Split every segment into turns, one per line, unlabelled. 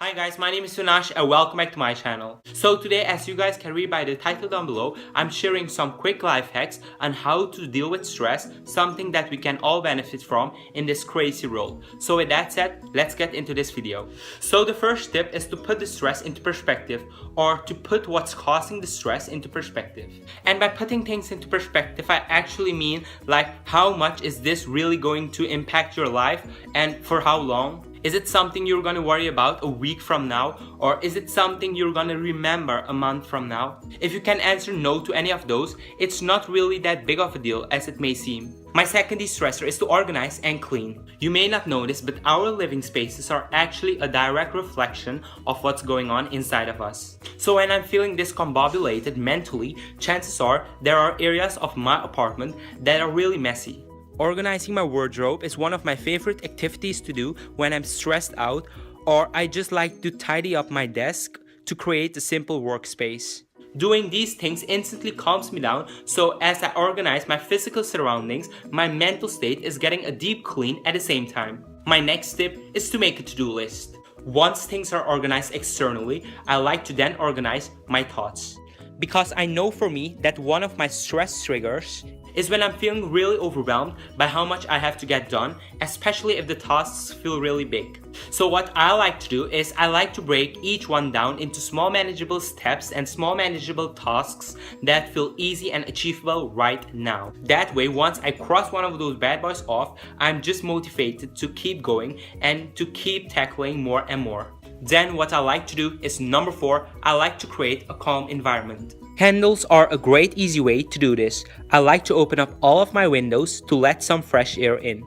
Hi guys, my name is Sunash and welcome back to my channel. So today, as you guys can read by the title down below, I'm sharing some quick life hacks on how to deal with stress, something that we can all benefit from in this crazy world. So with that said, let's get into this video. So the first tip is to put the stress into perspective, or to put what's causing the stress into perspective. And by putting things into perspective, I actually mean like how much is this really going to impact your life and for how long? Is it something you're gonna worry about a week from now, or is it something you're gonna remember a month from now? If you can answer no to any of those, it's not really that big of a deal as it may seem. My second de-stressor is to organize and clean. You may not notice, but our living spaces are actually a direct reflection of what's going on inside of us. So when I'm feeling discombobulated mentally, chances are there are areas of my apartment that are really messy. Organizing my wardrobe is one of my favorite activities to do when I'm stressed out, or I just like to tidy up my desk to create a simple workspace. Doing these things instantly calms me down, so as I organize my physical surroundings, my mental state is getting a deep clean at the same time. My next tip is to make a to-do list. Once things are organized externally, I like to then organize my thoughts. Because I know for me that one of my stress triggers is when I'm feeling really overwhelmed by how much I have to get done, especially if the tasks feel really big. So what I like to do is I like to break each one down into small manageable steps and small manageable tasks that feel easy and achievable right now. That way, once I cross one of those bad boys off, I'm just motivated to keep going and to keep tackling more and more. Then what I like to do is number 4, I like to create a calm environment. Candles are a great easy way to do this. I like to open up all of my windows to let some fresh air in.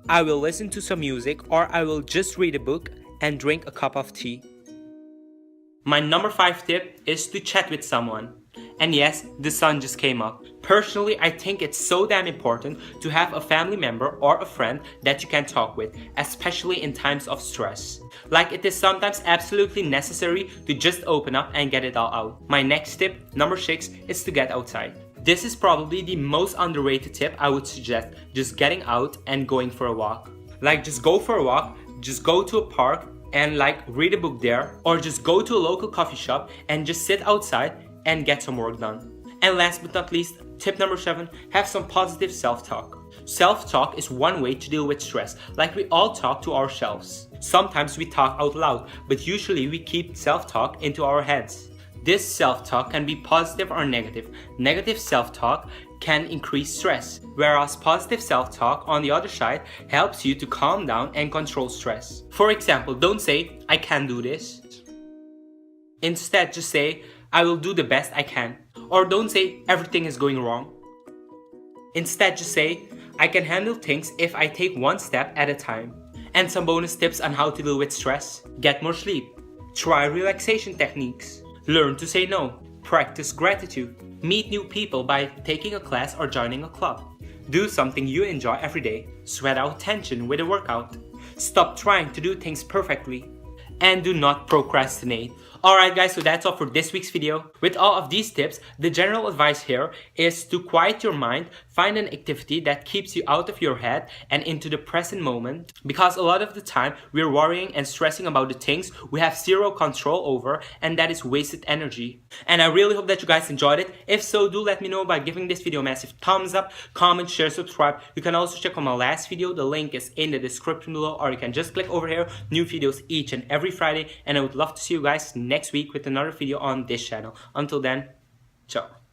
I will listen to some music, or I will just read a book and drink a cup of tea. My number 5 tip is to chat with someone. And yes, the sun just came up. Personally, I think it's so damn important to have a family member or a friend that you can talk with, especially in times of stress. Like, it is sometimes absolutely necessary to just open up and get it all out. My next tip, number 6, is to get outside. This is probably the most underrated tip I would suggest, just getting out and going for a walk. Like, just go for a walk, just go to a park and like read a book there, or just go to a local coffee shop and just sit outside and get some work done. And last but not least, tip number 7, have some positive self-talk. Self-talk is one way to deal with stress, like we all talk to ourselves. Sometimes we talk out loud, but usually we keep self-talk into our heads. This self-talk can be positive or negative. Negative self-talk can increase stress, whereas positive self-talk on the other side helps you to calm down and control stress. For example, don't say, "I can't do this." Instead, just say, "I will do the best I can." Or don't say, "Everything is going wrong." Instead, just say, "I can handle things if I take one step at a time." And some bonus tips on how to deal with stress. Get more sleep. Try relaxation techniques. Learn to say no. Practice gratitude. Meet new people by taking a class or joining a club. Do something you enjoy every day. Sweat out tension with a workout. Stop trying to do things perfectly. And do not procrastinate. Alright guys, so that's all for this week's video. With all of these tips, the general advice here is to quiet your mind, find an activity that keeps you out of your head and into the present moment, because a lot of the time we're worrying and stressing about the things we have zero control over, and that is wasted energy. And I really hope that you guys enjoyed it. If so, do let me know by giving this video a massive thumbs up, comment, share, subscribe. You can also check out my last video, the link is in the description below, or you can just click over here. New videos each and every Friday, and I would love to see you guys next week with another video on this channel. Until then, ciao.